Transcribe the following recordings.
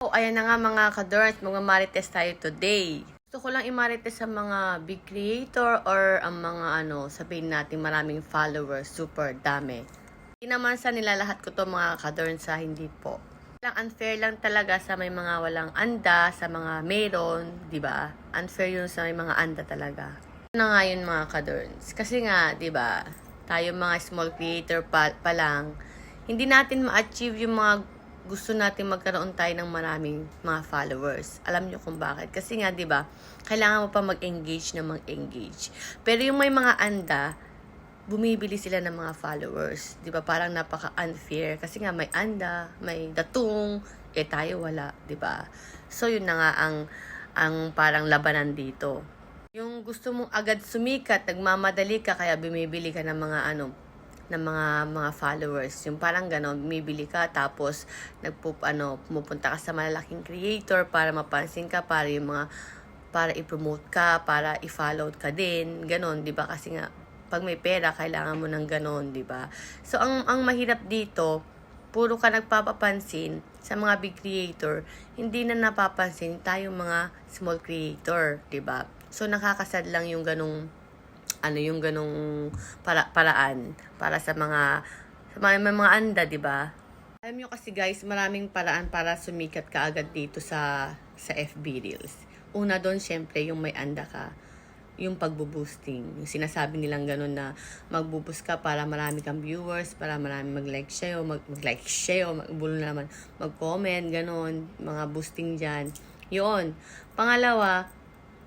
Oh, ayan na nga mga kadorns, magmamarites tayo today. Gusto ko lang imarites sa mga big creator or ang mga sabihin natin maraming followers, super dami. Hindi naman sa nilalahat ko to mga kadorns sa hindi po. Lang unfair lang talaga sa may mga walang anda, sa mga meron, 'di ba? Unfair yun sa may mga anda talaga. Ano na nga yun mga kadorns? Kasi nga, 'di ba? Tayo mga small creator pa lang, hindi natin ma-achieve yung mga gusto natin magkaroon tayo ng maraming mga followers. Alam nyo kung bakit? Kasi nga, di ba, kailangan mo pa mag-engage na mag-engage. Pero yung may mga anda, bumibili sila ng mga followers. Di ba? Parang napaka-unfair. Kasi nga, may anda, may datong, tayo wala. Di ba? So, yun na nga ang parang labanan dito. Yung gusto mong agad sumikat, nagmamadali ka, kaya bumibili ka ng mga ng mga followers. Yung parang ganon, bumibili ka tapos pumupunta ka sa malalaking creator para mapansin ka, para i-promote ka, para i-follow ka din, ganon, 'di ba? Kasi nga pag may pera, kailangan mo ng ganon, 'di ba? So ang mahirap dito, puro ka nagpapapansin sa mga big creator, hindi na napapansin tayong mga small creator, 'di ba? So nakakasad lang yung yung ganong paraan para sa mga anda, 'di ba? Alam niyo kasi guys, maraming paraan para sumikat ka agad dito sa FB Reels. Una doon, syempre, yung may anda ka, yung pagbo-boosting. Yung sinasabi nilang ganun na magbo-boost ka para marami kang viewers, para marami mag-like sa'yo, mag-like sa'yo, naman, mag-comment, ganun, mga boosting dyan. Yun. Pangalawa,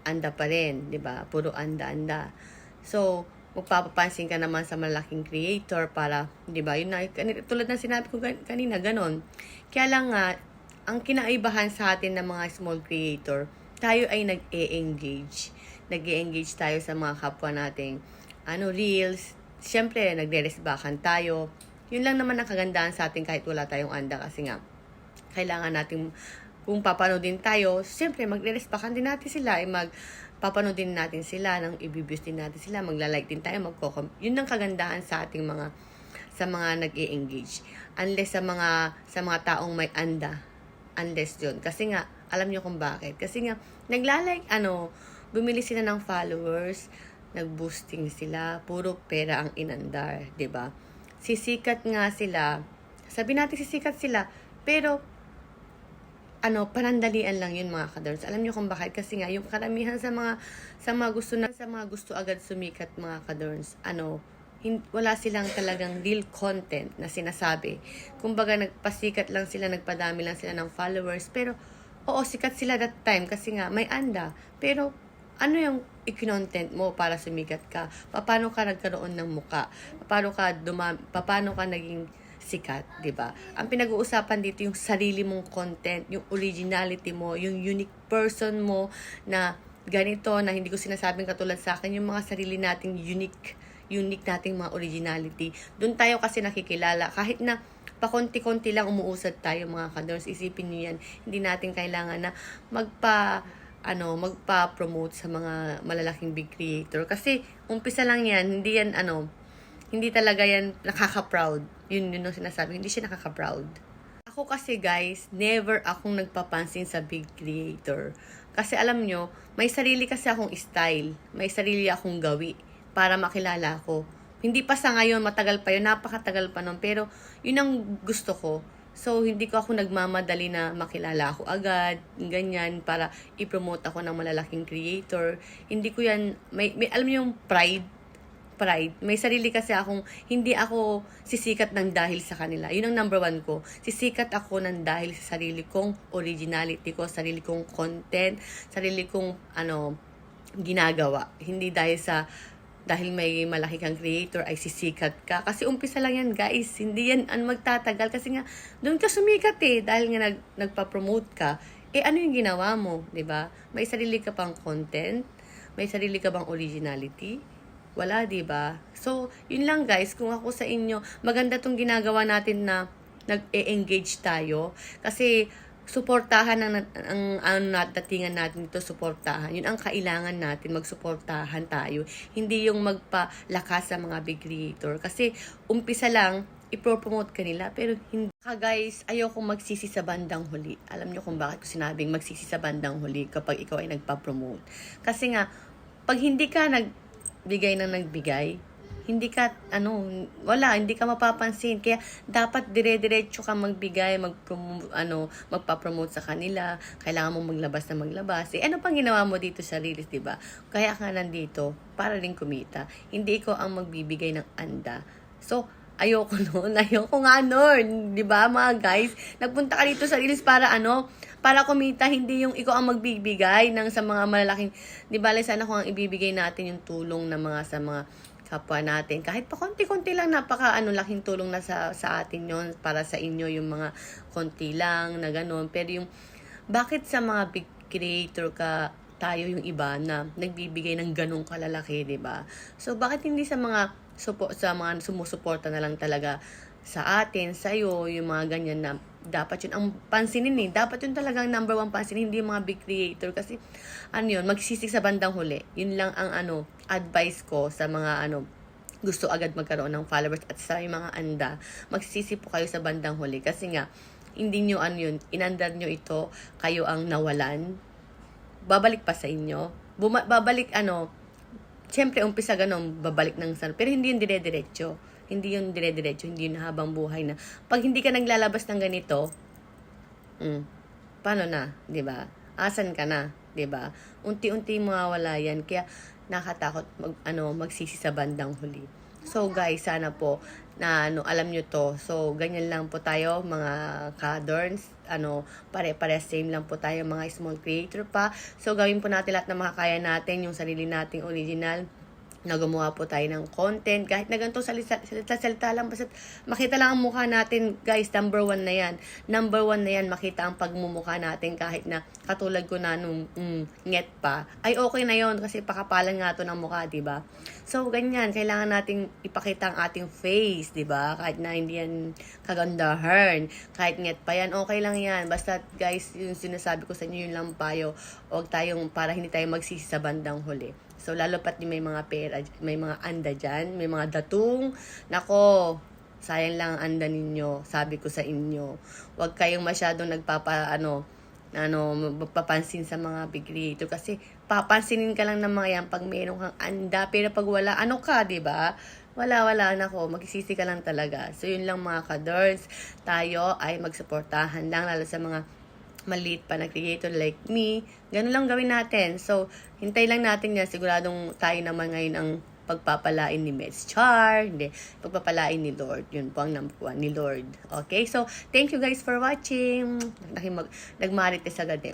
anda pa rin, 'di ba? Puro anda-anda. So, magpapapansin ka naman sa malaking creator para, 'di ba? Yun na, tulad ng sinabi ko kanina, ganon. Kaya lang nga, ang kinaibahan sa atin ng mga small creator, tayo ay nag-e-engage. Nag-e-engage tayo sa mga kapwa nating reels. Siyempre, nagre-resbakan tayo. Yun lang naman ang kagandahan sa atin kahit wala tayong anda, kasi nga kailangan natin, kung papanoodin tayo, siyempre magre-respakan din natin sila, papanoodin natin sila, nang i-views din natin sila, magla-like din tayo, yun ang kagandahan sa ating sa mga nag-e-engage. Unless sa mga taong may anda, unless yun. Kasi nga, alam niyo kung bakit. Kasi nga, bumili sila ng followers, nag-boosting sila, puro pera ang inandar, 'di ba? Sisikat nga sila, sabi natin sisikat sila, pero panandalian lang yun mga kadorns. Alam niyo kung bakit? Kasi nga, yung karamihan sa mga gusto agad sumikat mga kadorns, wala silang talagang real content na sinasabi. Kumbaga, nagpasikat lang sila, nagpadami lang sila ng followers, pero, oo, sikat sila that time kasi nga, may anda. Pero, ano yung i-content mo para sumikat ka? Paano ka nagkaroon ng muka? Paano ka naging sikat, 'di ba? Ang pinag-uusapan dito yung sarili mong content, yung originality mo, yung unique person mo na ganito, na hindi ko sinasabing katulad sa akin, yung mga sarili nating unique nating mga originality. Doon tayo kasi nakikilala, kahit na pakonti-konti lang umuusad tayo mga kadorns, isipin niyo yan, hindi natin kailangan na magpa-promote sa mga malalaking big creator, kasi umpisa lang yan, hindi talaga yan nakaka-proud. Yun yung sinasabi, hindi siya nakaka-proud. Ako kasi guys, never akong nagpapansin sa big creator. Kasi alam nyo, may sarili kasi akong style. May sarili akong gawi para makilala ko. Hindi pa sa ngayon, matagal pa yun, napakatagal pa nun. Pero yun ang gusto ko. So, hindi ko ako nagmamadali na makilala ako agad, ganyan, para i-promote ako ng malalaking creator. Hindi ko yan, alam niyo yung pride. May sarili kasi akong, hindi ako sisikat ng dahil sa kanila. Yun ang number one ko. Sisikat ako ng dahil sa sarili kong originality ko, sarili kong content, sarili kong ginagawa. Hindi dahil may malaki kang creator ay sisikat ka. Kasi umpisa lang yan guys. Hindi yan magtatagal. Kasi nga, doon ka sumikat dahil nga nagpa-promote ka. Ano yung ginawa mo? 'Di ba? May sarili ka pang content? May sarili ka bang originality? Wala, 'di ba? So, yun lang guys, kung ako sa inyo, maganda tong ginagawa natin na nag-e-engage tayo kasi suportahan datingan natin ito, suportahan. Yun ang kailangan natin, magsuportahan tayo. Hindi yung magpalakas sa mga big creator. Kasi umpisa lang, ipropromote ka nila, pero hindi. Guys, ayoko magsisi sa bandang huli. Alam nyo kung bakit ko sinabing magsisi sa bandang huli kapag ikaw ay nagpa-promote. Kasi nga, pag hindi ka nagbigay ng nagbigay, hindi ka, hindi ka mapapansin. Kaya, dapat dire-diretso ka magbigay, magpa-promote sa kanila. Kailangan mo maglabas na maglabas. Ano pang ginawa mo dito sa Reels, diba? Kaya ka nandito, para rin kumita. Hindi ikaw ang magbibigay ng anda. So, ayoko nga nun, di ba mga guys? Nagpunta ka dito sa Reels para para kumita, hindi yung ikaw ang magbibigay sa mga malalaking, di ba, sana kung ang ibibigay natin yung tulong sa mga kapwa natin. Kahit pa konti-konti lang, laking tulong na sa atin yon para sa inyo yung mga konti lang na ganun. Pero yung, bakit sa mga big creator tayo yung iba na nagbibigay ng ganong kalalaki, di ba? So, bakit hindi sa mga sumusuporta na lang talaga sa atin, sa'yo, yung mga ganyan na dapat yun ang pansinin Dapat yun talagang number 1 pansinin, hindi yung mga big creator. Kasi, magsisik sa bandang huli. Yun lang ang advice ko sa mga gusto agad magkaroon ng followers at sa mga anda. Magsisisi po kayo sa bandang huli. Kasi nga, hindi nyo inandar nyo ito, kayo ang nawalan. Babalik pa sa inyo. Babalik siyempre, umpisa ganun, babalik ng pero hindi yung dire-diretso. Hindi yung habang buhay na. Pag hindi ka naglalabas ng ganito, paano na, di ba? Asan ka na, di ba? Unti-unti mawawala yan. Kaya, nakatakot magsisi sa bandang huli. So, guys, sana po, na alam nyo to. So, ganyan lang po tayo, mga ka-dorns. Pare-pare same lang po tayo, mga small creator pa. So, gawin po natin lahat na makakaya natin, yung sarili nating original, na gumawa po tayo ng content. Kahit na ganito salita lang, basta makita lang ang mukha natin, guys, number 1 na yan. Number 1 na yan, makita ang pagmumukha natin kahit na katulad ko na nung nget pa. Ay, okay na yon kasi pakapalan nga to ng mukha, diba? So, ganyan, kailangan nating ipakita ang ating face, diba? Kahit na hindi yan kagandahan, kahit nget pa yan, okay lang yan. Basta, guys, yung sinasabi ko sa inyo, yun lang payo. Huwag tayong, para hindi tayo magsisi sa bandang huli. So, lalo pat may mga pera, may mga anda dyan, may mga datung. Nako, sayang lang ang anda ninyo. Sabi ko sa inyo, huwag kayong masyadong magpapansin sa mga big creator. Kasi, papansinin ka lang ng mga yan pag mayroon kang anda. Pero pag wala, diba? Wala, nako, magsisi ka lang talaga. So, yun lang mga ka-dorns. Tayo ay magsuportahan lang, lalo sa mga maliit pa na creator like me. Ganun lang gawin natin. So, hintay lang natin yan. Siguradong tayo naman ngayon ang pagpapalain ni Miss Char. Hindi, pagpapalain ni Lord. Yun po ang number 1 ni Lord. Okay? So, thank you guys for watching. Nagmarites agad eh.